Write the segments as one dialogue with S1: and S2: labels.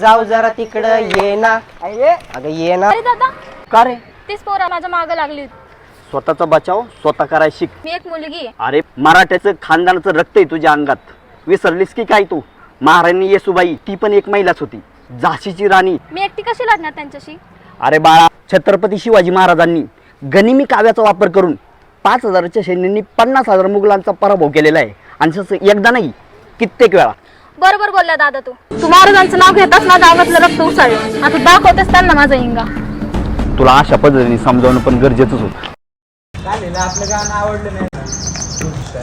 S1: जाऊ जरा तिकडं ये ना. अगं ये ना.
S2: अरे दादा,
S1: का रे?
S2: तीच पोरं माझ्या मागे लागली होती.
S3: स्वतःचा बचाव स्वतः करायला शिक.
S2: मी एक मुलगी आहे.
S3: अरे मराठ्याचं खानदानाचं रक्त आहे तुझ्या अंगात. विसरलीस की काय तू? महाराणी येसुबाई ती पण एक महिलाच होती, झाशीची राणी.
S2: मी एकटी कशी लढणार त्यांच्याशी?
S3: अरे बाळा, छत्रपती शिवाजी महाराजांनी गनिमी काव्याचा वापर करून 5,000च्या सैन्यांनी 50,000 मुघलांचा पराभव केलेला आहे. आणि तसं एकदा नाही, कित्येक वेळा.
S2: बरोबर बोलला दादा. तू महाराजांचं नाव घेताच माझ्या अंगातलं रक्त उसळलं. आता दाखवतेस त्यांना माझा हिंगा.
S3: तुला अशा पद्धतीने समजावणं पण गरजेचंच होतं.
S4: आपलं गाणं आवडलं नाही.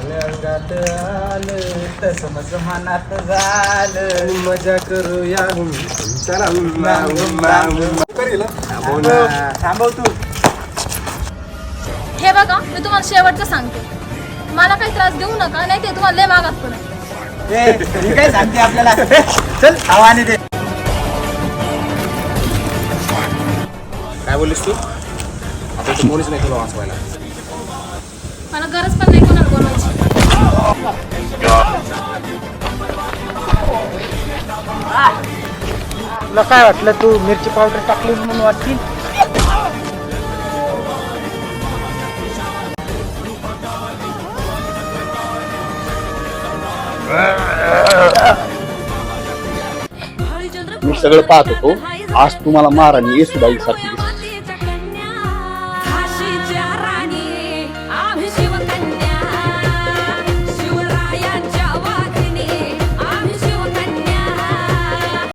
S4: अंगात आलं तसं मज मनात झालं. मजा करूया थांबव तू.
S2: हे बघा, मी तुम्हाला शेवटचं सांगते, मला काही त्रास देऊ नका, नाही ते तुम्हाला लय मागात पडेल.
S4: ही काय सांगते आपल्याला? चल आवाने दे.
S5: काय बोललीस तू? आता तू कोणीच नाही तुला वाचवायला.
S2: मला गरज पण नाही कोणाला बोलायची.
S4: तुला काय वाटलं, तू मिरची पावडर टाकली म्हणून वाटतील?
S3: मी सगळं पाहत होतो. आज तुम्हाला महाराणी येसुबाई सारखी दिसते.